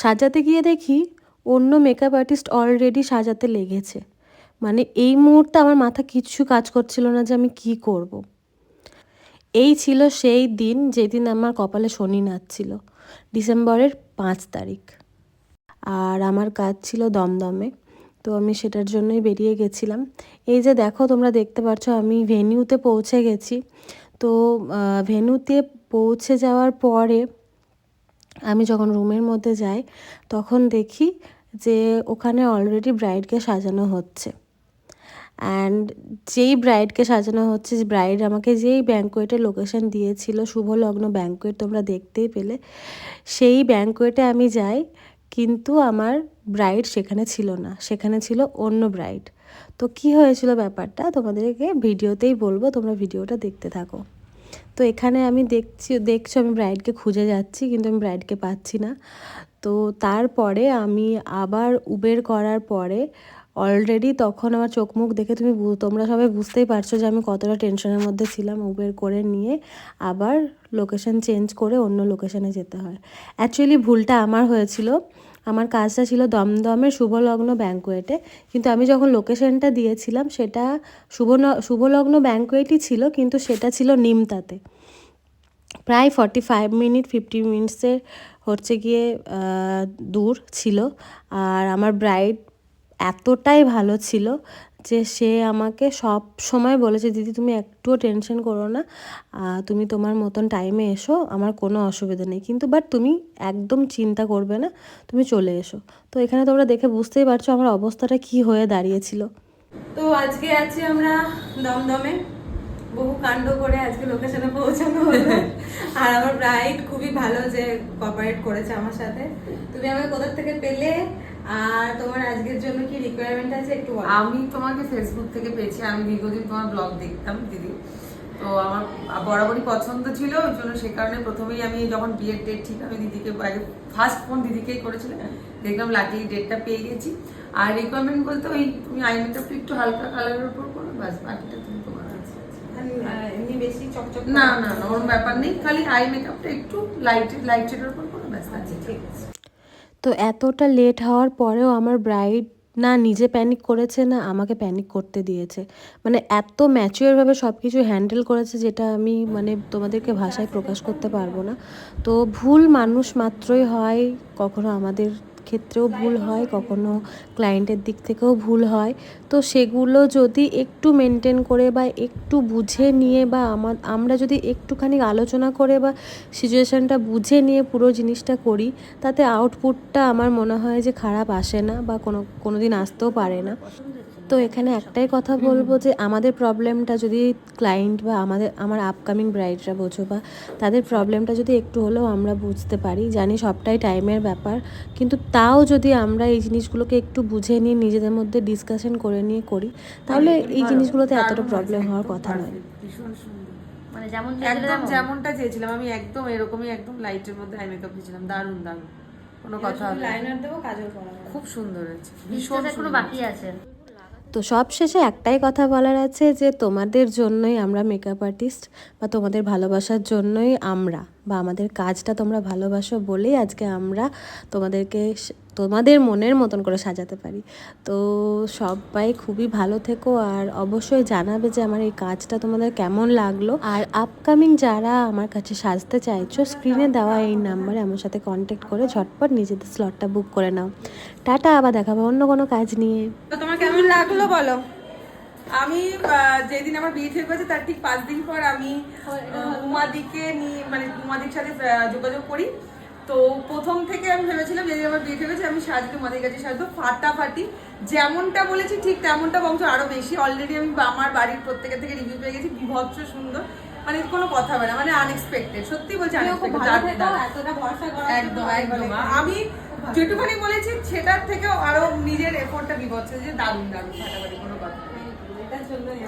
সাজাতে গিয়ে দেখি অন্য মেকআপ আর্টিস্ট অলরেডি সাজাতে লেগেছে। মানে এই মুহূর্তে আমার মাথা কিচ্ছু কাজ করছিল না যে আমি কি করব। এই ছিল সেই দিন যেদিন আমার কপালে শনি নাচছিল, ডিসেম্বরের 5 তারিখ। আর আমার কাজ ছিল দমদমে, তো আমি সেটার জন্যই বেরিয়ে গেছিলাম। এই যে দেখো, তোমরা দেখতে পাচ্ছ আমি ভেন্যুতে পৌঁছে গেছি। তো ভেন্যুতে পৌঁছে যাওয়ার পরে আমি যখন রুমের মধ্যে যাই তখন দেখি যে ওখানে অলরেডি ব্রাইডকে সাজানো হচ্ছে। অ্যান্ড যেই ব্রাইডকে সাজানো হচ্ছে, ব্রাইড আমাকে যেই ব্যাঙ্কোয়েটের লোকেশন দিয়েছিল, শুভ লগ্ন ব্যাঙ্কোয়েট, তোমরা দেখতেই পেলে, সেই ব্যাঙ্কোয়েটে আমি যাই, কিন্তু আমার ব্রাইড সেখানে ছিল না, সেখানে ছিল অন্য ব্রাইড। তো কি হয়েছিল ব্যাপারটা তোমাদেরকে ভিডিওতেই বলবো, তোমরা ভিডিওটা দেখতে থাকো। তো এখানে আমি দেখছো আমি ব্রাইডকে খুঁজে যাচ্ছি, কিন্তু আমি ব্রাইডকে পাচ্ছি না। তো তারপরে আমি আবার উবের করার পরে অলরেডি তখন আমার চোখ মুখ দেখে তোমরা সবাই বুঝতেই পারছো যে আমি কতটা টেনশনের মধ্যে ছিলাম। উবের করে নিয়ে আবার লোকেশন চেঞ্জ করে অন্য লোকেশনে যেতে হয়। অ্যাকচুয়ালি ভুলটা আমার হয়েছিল, আমার কাজটা ছিল দমদমের শুভলগ্ন ব্যাঙ্কোয়েটে, কিন্তু আমি যখন লোকেশনটা দিয়েছিলাম সেটা শুভলগ্ন ব্যাঙ্কোয়েটই ছিল, কিন্তু সেটা ছিল নিমতাতে। প্রায় 50 মিনিটসের হচ্ছে গিয়ে দূর ছিল। আর আমার ব্রাইড এতটাই ভালো ছিল যে সে আমাকে সব সময় বলেছে, দিদি তুমি একটুও টেনশন করো না, তুমি তোমার মতন টাইমে এসো, আমার কোনো অসুবিধা নেই, কিন্তু বাট তুমি একদম চিন্তা করবে না, তুমি চলে এসো। তো এখানে তোমরা দেখে বুঝতেই পারছো আমার অবস্থাটা কি হয়ে দাঁড়িয়েছিল। তো আজকে আছি আমরা দমদমে, বহু কাণ্ড করে আজকে লোকেশনে পৌঁছানো হলো। আর আমার ব্রাইড খুবই ভালো যে কোঅপারেট করেছে আমার সাথে। তুমি আমাকে কোথা থেকে পেলে আর তোমার আজকের জন্য কি রিকোয়ারমেন্ট আছে একটু বলো। আমি তোমাকে ফেসবুক থেকে পেয়েছি, আমি দীর্ঘদিন তোমার ব্লগ দেখতাম দিদি, তো আমার বরাবরই পছন্দ ছিল, ওই জন্য সে কারণে প্রথমেই আমি যখন বিয়ের ডেট ঠিক আমি দিদিকে ফার্স্ট ফোন দিদিকেই করেছিলাম, দেখলাম লাকি ডেটটা পেয়ে গেছি। আর রিকোয়ারমেন্ট বলতে ওই তুমি আই মেকআপটা একটু হালকা কালারের উপর করো, বাস বাকিটা তুমি তোমার আছে। এমনি বেশি চকচক না না না, ওর ব্যাপার নেই, খালি আই মেকআপটা একটু লাইটের উপর করো, ব্যাস আছে। ঠিক আছে। তো এতটা লেট হওয়ার পরেও আমার ব্রাইড না নিজে প্যানিক করেছে, না আমাকে প্যানিক করতে দিয়েছে। মানে এত ম্যাচিওরভাবে সব কিছু হ্যান্ডেল করেছে, যেটা আমি মানে তোমাদেরকে ভাষায় প্রকাশ করতে পারবো না। তো ভুল মানুষ মাত্রই হয়, কখনো আমাদের ক্ষেত্রেও ভুল হয়, কখনো ক্লায়েন্টের দিক থেকেও ভুল হয়। তো সেগুলো যদি একটু মেনটেন করে বা একটু বুঝে নিয়ে বা আমরা যদি একটুখানি আলোচনা করে বা সিচুয়েশানটা বুঝে নিয়ে পুরো জিনিসটা করি, তাতে আউটপুটটা আমার মনে হয় যে খারাপ আসে না বা কোনো দিন আসতেও পারে না। তো এখানে একটাই কথা বলবো যে আমাদের প্রবলেমটা যদি ক্লায়েন্ট বা আমার আপকামিং ব্রাইডরা বোঝো, বা তাদের প্রবলেমটা যদি একটু হলেও আমরা বুঝতে পারি, জানি সবটাই টাইমের ব্যাপার, কিন্তু তাও যদি আমরা এই জিনিসগুলোকে একটু বুঝে নিয়ে নিজেদের মধ্যে ডিসকাশন করে নিয়ে করি, তাহলে এই জিনিসগুলোতে এতটা প্রবলেম হওয়ার কথা নয়। ভীষণ সুন্দর, মানে যেমন একদম যেমনটা চেয়েছিলাম আমি, একদম এরকমই, একদম লাইটের মধ্যে আই মেকআপ দিয়েছিলাম, দারুণ দারুণ, কোনো কথা হবে না। লাইনার দেবো, কাজল করাবো, খুব সুন্দর হয়েছে, ভীষণ সুন্দর। বাকি আছে। তো সব শেষে একটাই কথা বলার আছে যে তোমাদের জন্যই আমরা মেকআপ আর্টিস্ট, বা তোমাদের ভালোবাসার জন্যই আমরা, বা আমাদের কাজটা তোমরা ভালোবাসো বলেই আজকে আমরা তোমাদেরকে তোমাদের মনের মতন করে সাজাতে পারি। তো সবাই খুবই ভালো থেকো, আর অবশ্যই জানাবে যে আমার এই কাজটা তোমাদের কেমন লাগলো। আর আপকামিং যারা আমার কাছে সাজতে চাইছো, স্ক্রিনে দেওয়া এই নাম্বারে আমার সাথে কন্ট্যাক্ট করে ঝটপট নিজেদের স্লটটা বুক করে নাও। টাটা, আবার দেখাবো অন্য কোনো কাজ নিয়ে। তো তোমার কেমন লাগলো বলো। আমি যেদিন আমার বিয়ে ঠিক হয়েছে তার ঠিক 5 দিন পর আমি উমাদিকে নিয়ে, মানে উমাদির সাথে যোগাযোগ করি। তো প্রথম থেকে আমি ভেবেছিলাম যদি আমার বিয়ে ঠিক হয়েছে আমি সাজবো, উমাদির কাছে সাজবো ফাটাফাটি, যেমনটা বলেছি ঠিক তেমনটা, বংশ আরো বেশি। অলরেডি আমি আমার বাড়ির প্রত্যেকের থেকে রিভিউ পেয়ে গেছি, বিভৎস সুন্দর, মানে কোনো কথা হবে না, মানে আনএক্সপেক্টেড, সত্যি বলছি একদম একদম। আমি যেটুখানি বলেছি সেটার থেকেও আরো নিজের এফোর্টটা বিভৎস, যে দারুণ দারুণ ফাটাফাটি, কোনো কথা নেই।